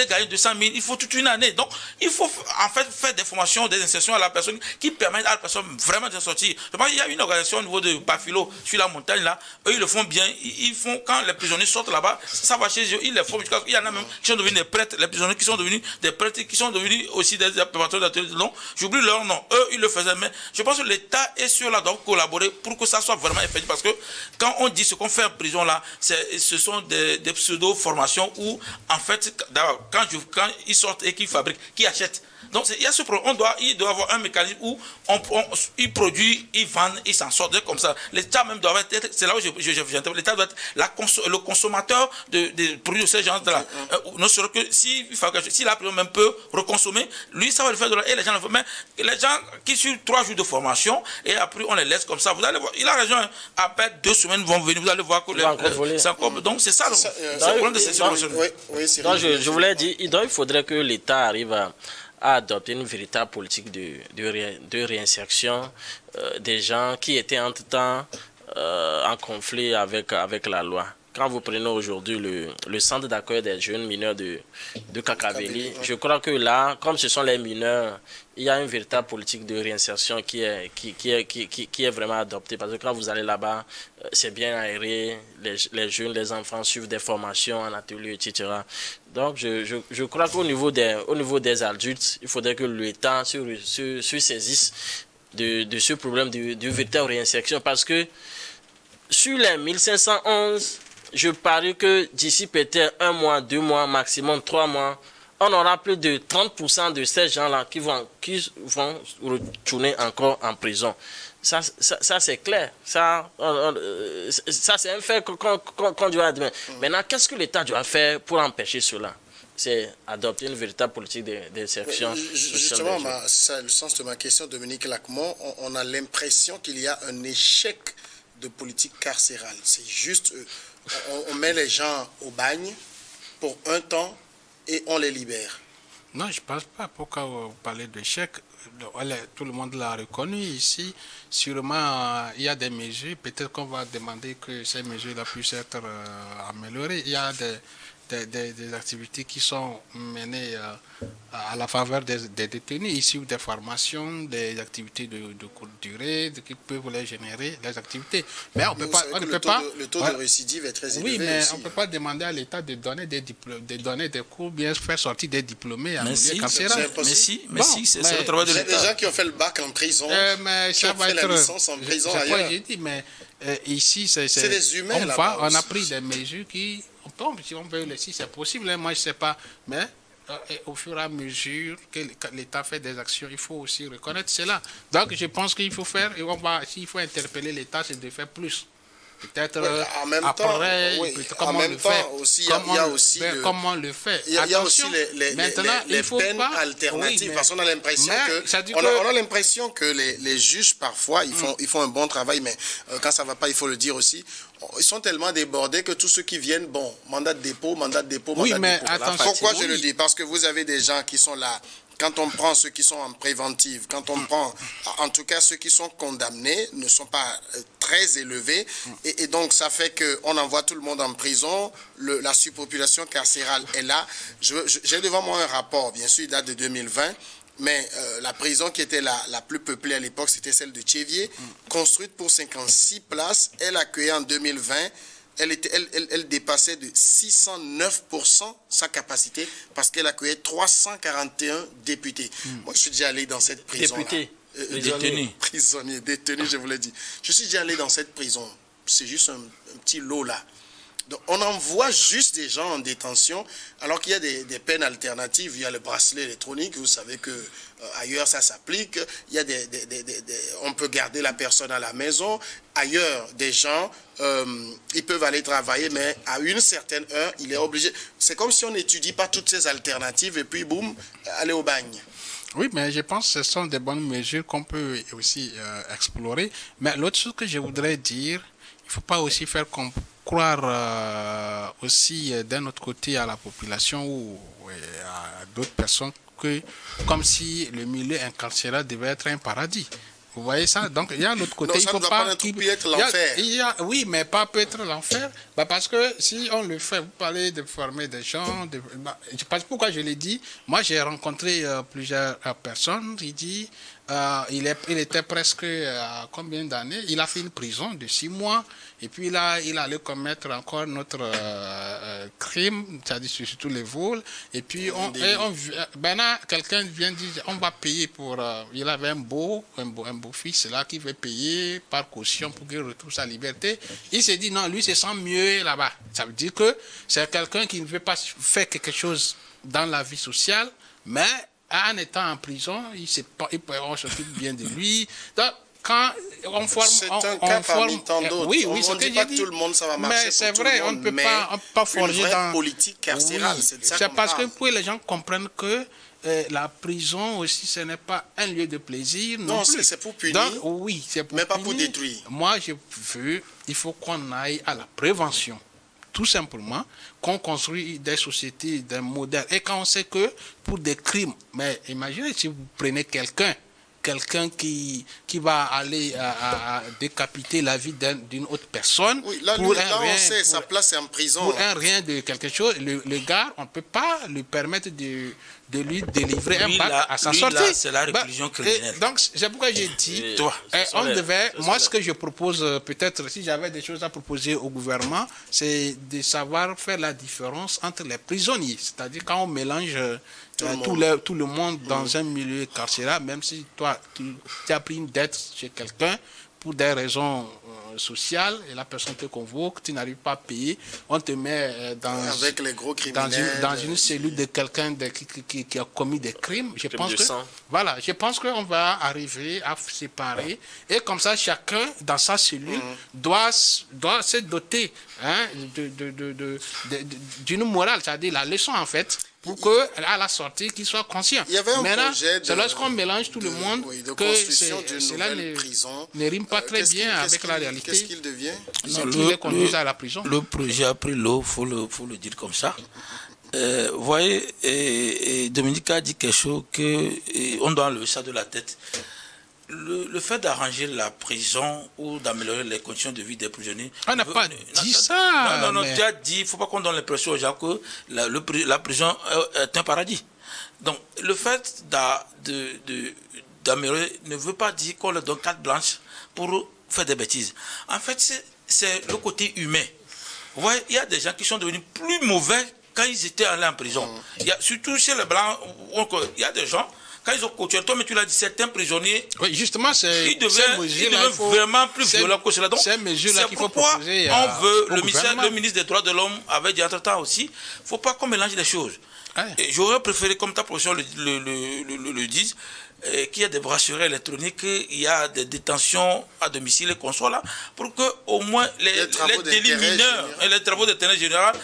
gagner 200 000, il faut toute une année. Donc, il faut en fait faire des formations, des insertions à la personne qui permettent à la personne vraiment de sortir. Je pense qu'il y a une organisation au niveau de Bafilo, sur la montagne là, eux ils le font bien. Ils font, quand les prisonniers sortent là-bas, ça va chez eux, ils les forment. Il y en a même qui sont devenus des prêtres, les prisonniers qui sont devenus des prêtres, qui sont devenus aussi des préparateurs d'ateliers. Non, j'oublie leur nom. Eux, ils le faisaient, mais je pense que l'État est sur là, doit collaborer pour que ça soit vraiment effectif. Parce que quand on dit ce qu'on fait en prison là, ce sont des pseudo-formations où, en fait, quand ils sortent et qu'ils fabriquent, qui achètent. Donc il y a ce problème. Il doit avoir un mécanisme où ils produisent, ils vendent, ils s'en sortent comme ça. L'État même doit être, c'est là où l'État doit être le consommateur des produits de ces gens-là. Ne serait que si la prison même peut reconsommer, lui ça va le faire de là. Et les gens le font. Mais les gens qui suivent 3 jours de formation et après on les laisse comme ça, vous allez voir. Il a raison, après 2 semaines vont venir, vous allez voir que c'est encore donc c'est ça le problème de ces situations. Je voulais dire, il faudrait que l'État arrive à adopter une véritable politique de réinsertion des gens qui étaient entre-temps en conflit avec la loi. Quand vous prenez aujourd'hui le centre d'accueil des jeunes mineurs de Kakabeli, je crois que là, comme ce sont les mineurs, il y a une véritable politique de réinsertion qui est vraiment adoptée. Parce que quand vous allez là-bas, c'est bien aéré, les jeunes, les enfants suivent des formations en atelier, etc. Donc, je crois qu'au niveau des adultes, il faudrait que l'État se saisisse de ce problème de véritable réinsertion. Parce que sur les 1511, je parie que d'ici peut-être 1 mois, 2 mois, maximum 3 mois, on aura plus de 30% de ces gens-là qui vont retourner encore en prison. Ça c'est clair. Ça c'est un fait qu'on doit admettre. Maintenant, qu'est-ce que l'État doit faire pour empêcher cela? C'est adopter une véritable politique d'insertion. Justement, c'est le sens de ma question, Dominique Lacmont. On a l'impression qu'il y a un échec de politique carcérale. C'est juste, on met les gens au bagne pour un temps et on les libère. Non, je ne pense pas. Pourquoi vous parlez d'échec? Tout le monde l'a reconnu ici. Sûrement, il y a des mesures. Peut-être qu'on va demander que ces mesures-là puissent être améliorées. Il y a des activités qui sont menées à la faveur des détenus, ici, des formations, des activités de courte durée, qui peuvent les générer, les activités. Mais on ne peut pas... Le taux de récidive est très élevé. Oui, mais aussi. on ne peut pas demander à l'État de donner des cours, bien faire sortir des diplômés en milieu carcéral. Mais si, c'est le travail de l'État. Il y a des gens qui ont fait le bac en prison, mais qui ça ont va fait être, la licence en prison ailleurs. J'ai dit, mais ici, c'est des humains on a pris des mesures qui... Si on veut si c'est possible, moi je ne sais pas, mais au fur et à mesure que l'État fait des actions, il faut aussi reconnaître cela. Donc je pense qu'il faut faire, s'il faut interpeller l'État, c'est de faire plus. Peut-être en même après, temps, comment le faire. Comment le faire. Il y a aussi les peines alternatives. Parce qu'on a l'impression que les juges, parfois, ils font un bon travail, mais quand ça ne va pas, il faut le dire aussi. Ils sont tellement débordés que tous ceux qui viennent, mandat de dépôt. Oui, mais attention. Pourquoi je le dis? Parce que vous avez des gens qui sont là. Quand on prend ceux qui sont en préventive, quand on prend, en tout cas ceux qui sont condamnés, ne sont pas très élevés. Et donc ça fait qu'on envoie tout le monde en prison. La surpopulation carcérale est là. J'ai devant moi un rapport, bien sûr, il date de 2020. Mais la prison qui était la plus peuplée à l'époque, c'était celle de Tchévier, construite pour 56 places. Elle accueillait en 2020, elle dépassait de 609% sa capacité parce qu'elle accueillait 341 députés. Moi, je suis déjà allé dans cette prison. Députés, prisonniers, détenus, je vous l'ai dit. Je suis déjà allé dans cette prison. C'est juste un petit lot là. Donc, on envoie juste des gens en détention, alors qu'il y a des peines alternatives. Il y a le bracelet électronique, vous savez que ailleurs ça s'applique. Il y a on peut garder la personne à la maison. Ailleurs, des gens, ils peuvent aller travailler, mais à une certaine heure, il est obligé. C'est comme si on n'étudie pas toutes ces alternatives et puis boum, aller au bagne. Oui, mais je pense que ce sont des bonnes mesures qu'on peut aussi explorer. Mais l'autre chose que je voudrais dire, il ne faut pas aussi faire croire aussi d'un autre côté à la population ou à d'autres personnes que comme si le milieu incarcéral devait être un paradis. Vous voyez ça? Donc il y a l'autre côté. Non, ça ne doit pas être l'enfer. Oui, mais pas peut être l'enfer. Parce que si on le fait, vous parlez de former des gens. Je pense pourquoi je l'ai dit. Moi, j'ai rencontré plusieurs personnes. Il était presque à combien d'années? Il a fait une prison de 6 mois. Et puis là, il allait commettre encore notre crime, c'est-à-dire surtout les vols. Et puis, maintenant, quelqu'un vient dire, on va payer pour... il avait un beau fils là qui veut payer par caution pour qu'il retrouve sa liberté. Il s'est dit, non, lui se sent mieux là-bas. Ça veut dire que c'est quelqu'un qui ne veut pas faire quelque chose dans la vie sociale, mais en étant en prison, on s'occupe bien de lui. Donc, quand on forme... C'est un cas parmi tant d'autres. Oui, on ne dit pas que tout le monde, ça va marcher. Mais c'est vrai, on ne peut pas forger une vraie dans... politique carcérale, c'est de ça c'est qu'on parce parle. que pour les gens comprennent que la prison aussi, ce n'est pas un lieu de plaisir. Non, c'est pour punir. Donc, oui, c'est pour mais pas punir. pour détruire. Moi, il faut qu'on aille à la prévention. tout simplement qu'on construit des sociétés d'un modèle. Et quand on sait que pour des crimes, mais imaginez si vous prenez quelqu'un qui va aller à décapiter la vie d'une autre personne. Oui, là, pour on sait, sa place est en prison. Pour un rien de quelque chose, le gars, on ne peut pas lui permettre de lui délivrer un bac à sa sortie. Là, c'est la réclusion criminelle. Donc, c'est pourquoi j'ai dit, ce que je propose, peut-être, si j'avais des choses à proposer au gouvernement, c'est de savoir faire la différence entre les prisonniers. C'est-à-dire quand on mélange tout le monde dans un milieu carcéral, même si toi, tu as pris une dette chez quelqu'un pour des raisons sociales et la personne te convoque, tu n'arrives pas à payer, on te met avec les gros criminels, dans une cellule de quelqu'un qui a commis des crimes. Je pense qu'on va arriver à séparer et comme ça chacun dans sa cellule doit se doter d'une morale, c'est-à-dire la leçon en fait, pour qu'à la sortie, qu'il soit conscient. Il y avait un Maintenant, projet c'est lorsqu'on mélange tout le monde que cela ne rime pas très bien avec la réalité. Qu'est-ce qu'il devient? Il conduit à la prison. Le projet a pris l'eau, faut le dire comme ça. Vous voyez, et Dominique a dit quelque chose qu'on doit enlever ça de la tête. Le fait d'arranger la prison ou d'améliorer les conditions de vie des prisonniers... On n'a pas dit ça. Non, tu as dit, il ne faut pas qu'on donne l'impression aux gens que la prison est un paradis. Donc, le fait d'améliorer ne veut pas dire qu'on leur donne carte blanche pour faire des bêtises. En fait, c'est le côté humain. Vous voyez, il y a des gens qui sont devenus plus mauvais quand ils étaient allés en prison. Surtout chez les Blancs, il y a des gens... Quand ils ont coaché, toi, mais tu l'as dit, certains prisonniers, oui, justement, ils deviennent vraiment plus violents que cela. Donc, c'est pourquoi on veut, le ministre des Droits de l'Homme avait dit entre-temps aussi, il ne faut pas qu'on mélange les choses. Et j'aurais préféré, comme ta profession le dit, qu'il y ait des brasseries électroniques, il y a des détentions à domicile et qu'on soit là, pour que au moins les délits mineurs et les travaux d'intérêt général,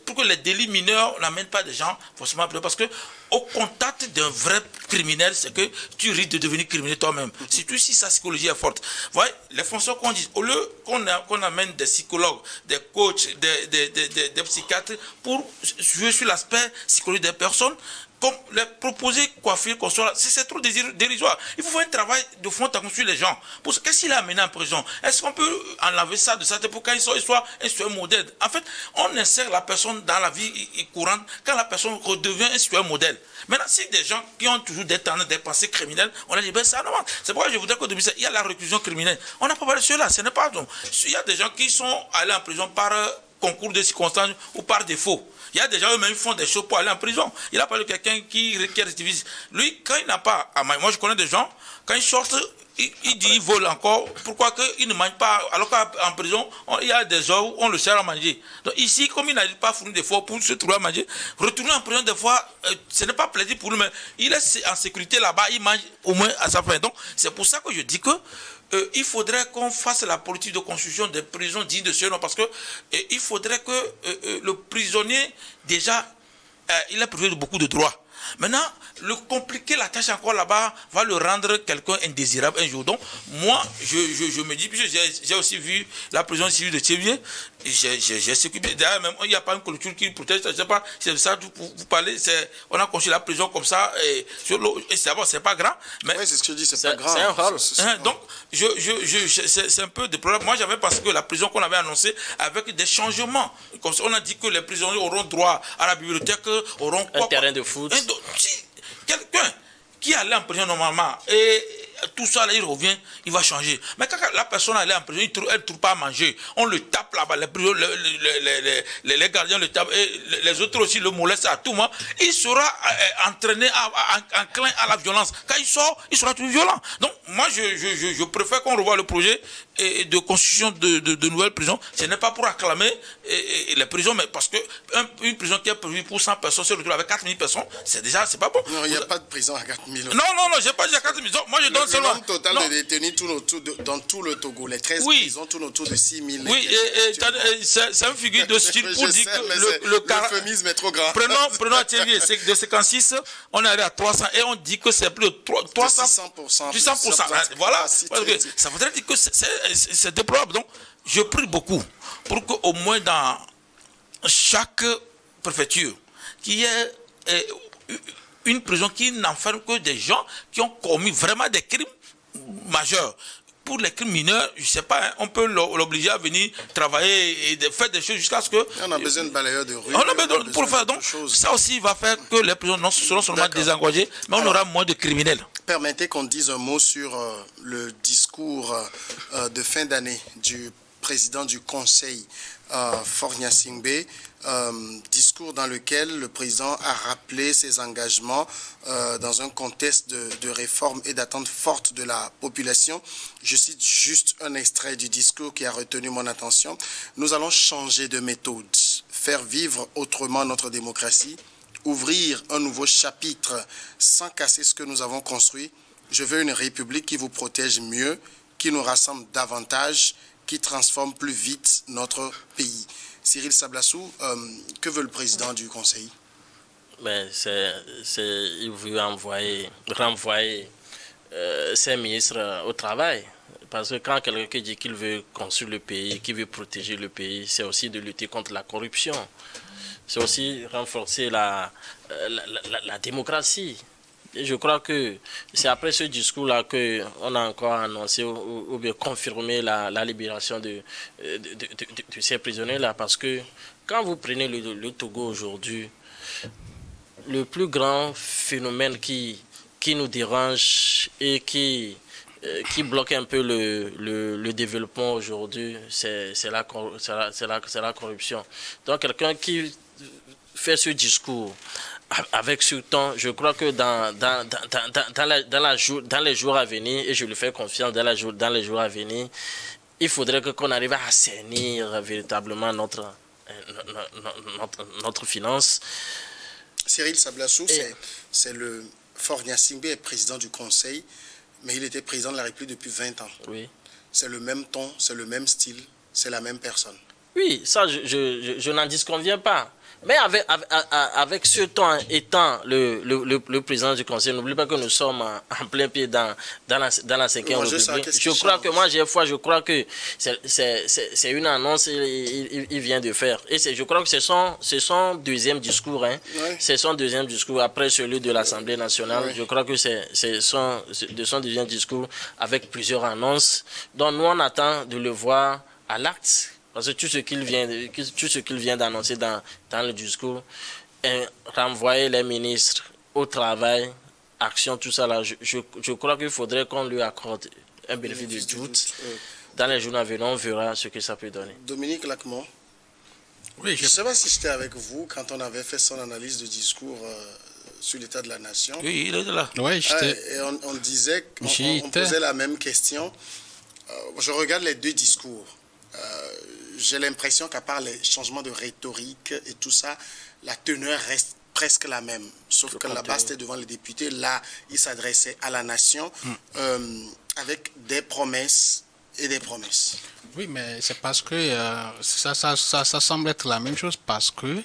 pour que les délits mineurs n'amènent pas des gens forcément à pleurer. Parce que au contact d'un vrai criminel, c'est que tu risques de devenir criminel toi-même. Surtout si sa psychologie est forte. Vous voyez, les fonctions qu'on dit, au lieu qu'on amène des psychologues, des coachs, des psychiatres pour jouer sur l'aspect psychologique des personnes, comme les proposer coiffure, qu'on soit là, c'est trop dérisoire. Il faut faire un travail de fond à construire les gens. Qu'est-ce qu'il a amené en prison? Est-ce qu'on peut enlever ça de ça pour qu'il soit un citoyen modèle? En fait, on insère la personne dans la vie courante quand la personne redevient un citoyen modèle. Maintenant, si des gens qui ont toujours des tendances, des pensées criminelles, on a dit, ben ça normal. C'est pourquoi je voudrais qu'au début, il y a la réclusion criminelle. On n'a pas parlé de cela, ce n'est pas donc. Il y a des gens qui sont allés en prison par concours de circonstances ou par défaut. Il y a des gens eux-mêmes qui font des choses pour aller en prison. Il a parlé de quelqu'un qui récidivise. Lui, quand il n'a pas à manger, moi je connais des gens, quand ils sortent, il dit il vole encore. Pourquoi qu'il ne mange pas? Alors qu'en prison, il y a des heures où on le sert à manger. Donc ici, comme il n'arrive pas à fournir d'efforts pour se trouver à manger, retourner en prison des fois, ce n'est pas plaisir pour lui, mais il est en sécurité là-bas, il mange au moins à sa faim. Donc c'est pour ça que je dis que il faudrait qu'on fasse la politique de construction des prisons dignes de ce nom, parce que il faudrait que le prisonnier, déjà, il est privé de beaucoup de droits. Maintenant, le compliquer la tâche encore là-bas va le rendre quelqu'un indésirable un jour. Donc, moi, je me dis, puisque j'ai aussi vu la prison civile de Tchévier, j'ai s'occupé. D'ailleurs, même, il n'y a pas une culture qui protège, je ne sais pas, c'est ça, vous parlez, on a construit la prison comme ça, et c'est pas grand. Mais oui, c'est ce que je dis, c'est pas grand. C'est un rôle. Donc, c'est un peu de problème. Moi, j'avais pensé que la prison qu'on avait annoncée avec des changements, comme ça, on a dit que les prisonniers auront droit à la bibliothèque, auront un terrain de foot. Si quelqu'un qui allait en prison normalement et tout ça là, il revient, il va changer. Mais quand la personne allait en prison, elle ne trouve pas à manger. On le tape là-bas, les gardiens le tapent et les autres aussi le molestent à tout moment. Il sera entraîné enclin à la violence. Quand il sort, il sera plus violent. Donc moi je préfère qu'on revoie le projet de construction de nouvelles prisons. Ce n'est pas pour acclamer les prisons, mais parce que une prison qui est prévue pour 100 personnes se retrouve avec 4000 personnes, c'est pas bon. Non, il n'y a pas de prison à 4000. Non, j'ai pas dit à 4000. Moi je donne le nombre total de détenus dans tout le Togo, les 13 prisons tournent autour de 6000. Oui, c'est une figure de style pour dire que l'euphémisme est trop grand. Prenons à Thierry, c'est de 56, on est allé à 300 et on dit que c'est plus de 300%. 100%. Voilà. Ça voudrait dire que c'est déplorable. Donc, je prie beaucoup pour qu'au moins dans chaque préfecture, qu'il y ait une prison qui n'enferme que des gens qui ont commis vraiment des crimes majeurs. Pour les crimes mineurs, je ne sais pas, on peut l'obliger à venir travailler et faire des choses jusqu'à ce que... On a besoin de balayeurs de rue. On a besoin pour le faire. Donc, ça aussi va faire que les prisons non seront seulement désengagées, mais on aura moins de criminels. Permettez qu'on dise un mot sur le discours de fin d'année du président du Conseil, Faure Gnassingbé, discours dans lequel le président a rappelé ses engagements dans un contexte de réforme et d'attente forte de la population. Je cite juste un extrait du discours qui a retenu mon attention. Nous allons changer de méthode, faire vivre autrement notre démocratie, ouvrir un nouveau chapitre sans casser ce que nous avons construit. Je veux une république qui vous protège mieux, qui nous rassemble davantage, qui transforme plus vite notre pays. Cyril Sablassou, que veut le président du Conseil? Il veut renvoyer ses ministres au travail. Parce que quand quelqu'un dit qu'il veut construire le pays, qu'il veut protéger le pays, c'est aussi de lutter contre la corruption. C'est aussi renforcer la démocratie. Et je crois que c'est après ce discours-là qu'on a encore annoncé ou bien confirmé la libération de ces prisonniers-là. Parce que quand vous prenez le Togo aujourd'hui, le plus grand phénomène qui nous dérange et qui bloque un peu le développement aujourd'hui, c'est la corruption. Donc quelqu'un qui fait ce discours avec ce temps, je crois que dans les jours à venir, et je lui fais confiance, dans les jours à venir, il faudrait qu'on arrive à assainir véritablement notre finance. Cyril Sablassou, c'est le Faure Gnassingbé est président du Conseil, mais il était président de la République depuis 20 ans. Oui. C'est le même ton, c'est le même style, c'est la même personne. Oui, ça, je n'en disconviens pas. Mais avec ce temps étant le président du Conseil, n'oublie pas que nous sommes en plein pied dans la 5e République. Je crois que c'est une annonce qu'il vient de faire. Et je crois que c'est son deuxième discours. Hein. Oui. C'est son deuxième discours après celui de l'Assemblée nationale. Oui. Je crois que c'est son deuxième discours avec plusieurs annonces. Donc nous, on attend de le voir à l'acte. Parce que tout ce qu'il vient d'annoncer dans le discours, renvoyer les ministres au travail, action, tout ça là, je crois qu'il faudrait qu'on lui accorde un bénéfice de doute. Dans les jours à venir, on verra ce que ça peut donner. Dominique Lacmont, oui, je ne sais pas si j'étais avec vous quand on avait fait son analyse de discours sur l'état de la nation. Oui, il est là. Oui, et on disait, on posait la même question. Je regarde les deux discours. J'ai l'impression qu'à part les changements de rhétorique et tout ça, la teneur reste presque la même. Sauf que là-bas, c'était devant les députés. Là, il s'adressait à la nation avec des promesses et des promesses. Oui, mais c'est parce que ça semble être la même chose parce que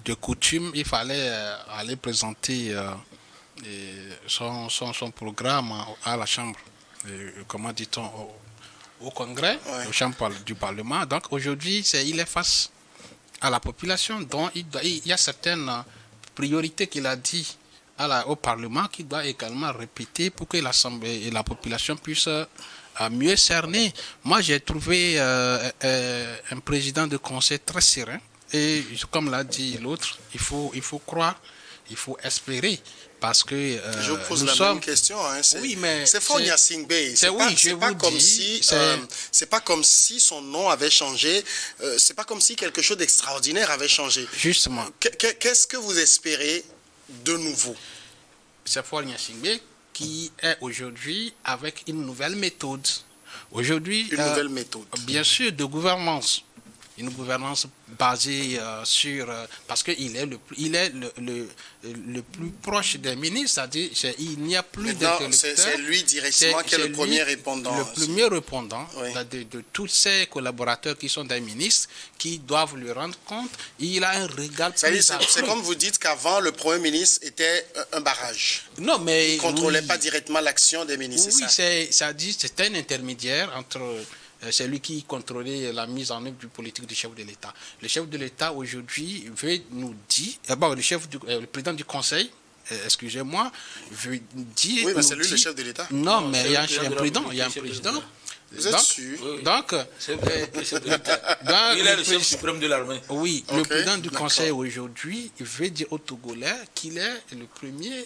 de coutume, il fallait aller présenter son programme à la Chambre. Comment dit-on au Congrès, au champ du Parlement. Donc aujourd'hui, il est face à la population, dont il y a certaines priorités qu'il a dit au Parlement qu'il doit également répéter pour que l'Assemblée et la population puissent mieux cerner. Moi, j'ai trouvé un président de conseil très serein et comme l'a dit l'autre, il faut croire, il faut espérer. Parce que je vous pose même question. Hein, c'est Faure Gnassingbé. C'est pas comme si son nom avait changé. C'est pas comme si quelque chose d'extraordinaire avait changé. Justement. Qu'est-ce que vous espérez de nouveau? C'est Faure Gnassingbé qui est aujourd'hui avec une nouvelle méthode. Aujourd'hui, une nouvelle méthode. Bien sûr, de gouvernance. Une gouvernance basée sur... parce qu'il est le plus proche des ministres, c'est-à-dire il n'y a plus d'interlocuteurs. C'est lui directement qui est le premier répondant. Le premier répondant de tous ses collaborateurs qui sont des ministres, qui doivent lui rendre compte. Il a un régal plus accru. C'est comme vous dites qu'avant, le Premier ministre était un barrage. Non, mais... Il ne contrôlait pas directement l'action des ministres, oui, c'est un intermédiaire entre... c'est lui qui contrôlait la mise en œuvre du politique du chef de l'État. Le chef de l'État aujourd'hui veut nous dire, le président du Conseil, excusez-moi, veut dire... Oui, mais c'est lui le chef de l'État. Non, mais il y a un président, il y a un président. Vous êtes sûr? Donc, il est le chef suprême de l'armée. Oui, le président du Conseil aujourd'hui veut dire aux Togolais qu'il est le premier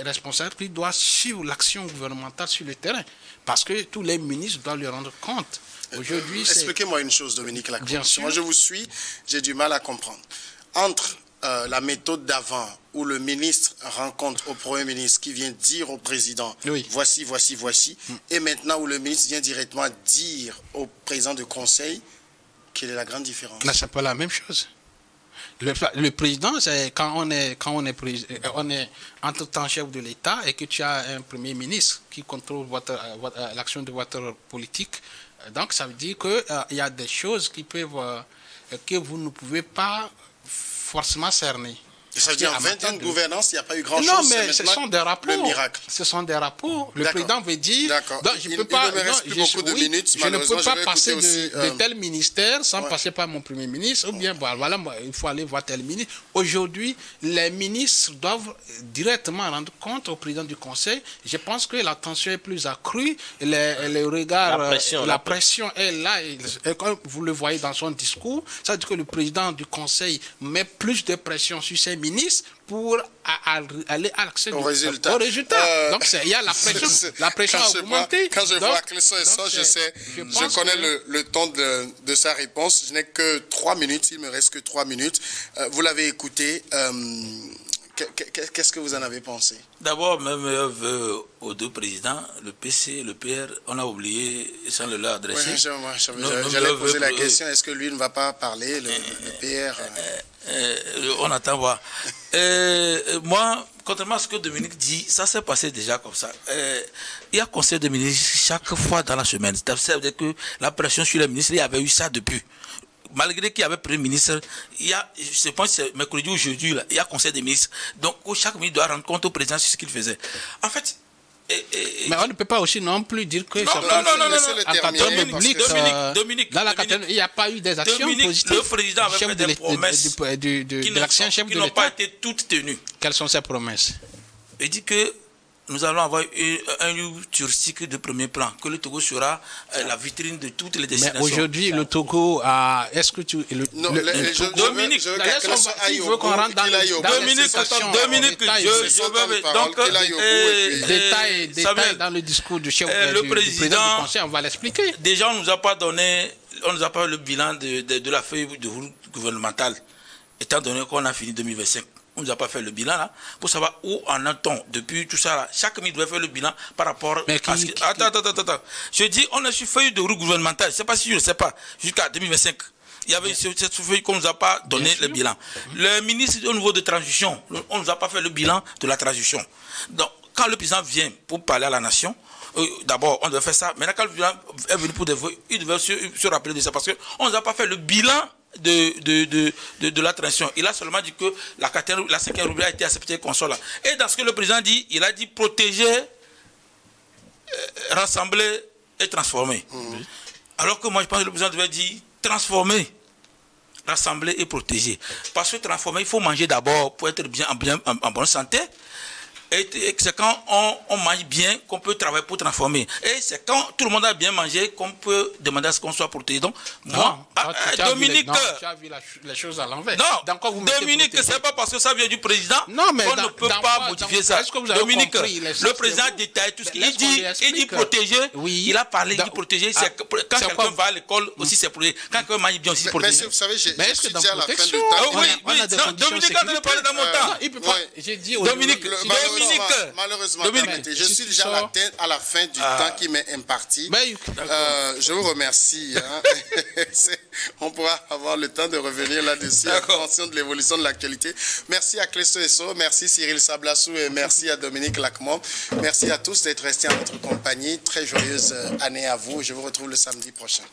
responsable qui doit suivre l'action gouvernementale sur le terrain. Parce que tous les ministres doivent lui rendre compte. Aujourd'hui, expliquez-moi une chose, Dominique Lacombe. Bien sûr. Moi, je vous suis, j'ai du mal à comprendre. Entre la méthode d'avant, où le ministre rencontre au Premier ministre qui vient dire au président, oui, voici, et maintenant où le ministre vient directement dire au président du Conseil, quelle est la grande différence? Là, c'est pas la même chose. Le président, c'est quand on est entre-temps chef de l'État et que tu as un Premier ministre qui contrôle l'action de votre politique. Donc, ça veut dire qu'il y a des choses que vous ne pouvez pas forcément cerner. Ça veut dire en 20 ans de gouvernance, il n'y a pas eu grand-chose. Non, mais ce sont des rapports. Le miracle. Ce sont des rapports. Le président veut dire... D'accord. Je ne peux pas passer de tel ministère sans passer par mon Premier ministre. Ou bien, voilà, il faut aller voir tel ministre. Aujourd'hui, les ministres doivent directement rendre compte au président du Conseil. Je pense que la tension est plus accrue. Les regards... La pression est là. Et comme vous le voyez dans son discours, ça veut dire que le président du Conseil met plus de pression sur ses ministres pour aller à l'accès au résultat. Donc, il y a la pression a augmenté. Quand je vois Cléson et ça, je connais le ton de sa réponse. Je n'ai que 3 minutes, il me reste que 3 minutes. Vous l'avez écouté. Qu'est-ce que vous en avez pensé? D'abord, même aux deux présidents, le PC, le PR, on a oublié sans le leur adresser. Oui, j'allais poser la question, est-ce que lui ne va pas parler, le PR? On attend voir. Moi, contrairement à ce que Dominique dit, ça s'est passé déjà comme ça. Il y a conseil de ministres chaque fois dans la semaine. C'est-à-dire que la pression sur les ministres, il y avait eu ça depuis. Malgré qu'il y avait Premier ministre, je pense que c'est mercredi ou jeudi, il y a conseil des ministres. Donc, chaque ministre doit rendre compte au président sur ce qu'il faisait. En fait... mais on ne peut pas aussi non plus dire que... Dominique, dans la Catalogne, il n'y a pas eu des actions positives. Le président avait fait des promesses qui n'ont pas été toutes tenues. Quelles sont ces promesses? Il dit que nous allons avoir un lieu touristique de premier plan, que le Togo sera la vitrine de toutes les destinations. Mais aujourd'hui, le Togo a... Est-ce que tu... Dominique, il veut qu'on rentre dans Dominique, détail dans le discours du chef du président du Conseil, on va l'expliquer. Déjà, on ne nous a pas donné, on nous a pas le bilan de la feuille de route gouvernementale, étant donné qu'on a fini 2025. On ne nous a pas fait le bilan là, pour savoir où en est-on depuis tout ça là. Chaque ministre doit faire le bilan par rapport à ce que... Attends. Je dis, on a su feuille de route gouvernementale, je ne sais pas si je ne sais pas, jusqu'à 2025. Il y avait cette feuille qu'on ne nous a pas donné le bilan. Le ministre au niveau de transition, on ne nous a pas fait le bilan de la transition. Donc, quand le président vient pour parler à la nation, d'abord, on devait faire ça. Maintenant, quand le président est venu pour des voeux, il devait se rappeler de ça parce qu'on ne nous a pas fait le bilan de la transition. Il a seulement dit que la 5e rubrique a été acceptée qu'on soit là. Et dans ce que le président dit, il a dit protéger, rassembler et transformer. Alors que moi, je pense que le président devait dire transformer, rassembler et protéger. Parce que transformer, il faut manger d'abord pour être en bonne santé. Et c'est quand on mange bien qu'on peut travailler pour transformer. Et c'est quand tout le monde a bien mangé qu'on peut demander à ce qu'on soit protégé. Donc, moi, Dominique... tu as vu les choses à l'envers. Non, Dominique, c'est pas parce que ça vient du président qu'on ne peut pas modifier ça. Dominique, le président détaille tout ce qu'il dit. Il dit protéger. Il a parlé, il dit protéger. Quand quelqu'un va à l'école aussi, c'est protéger. Quand quelqu'un mange bien aussi, c'est protéger. Mais vous savez, je suis déjà à la fin du temps. Dominique a de parler dans mon temps. Il peut pas. J'ai dit Malheureusement, je suis déjà à la fin du temps qui m'est imparti. Je vous remercie. On pourra avoir le temps de revenir là-dessus en fonction de l'évolution de l'actualité. Merci à Cléson Esso, merci Cyril Sablassou et merci à Dominique Lacombe. Merci à tous d'être restés en notre compagnie. Très joyeuse année à vous. Je vous retrouve le samedi prochain.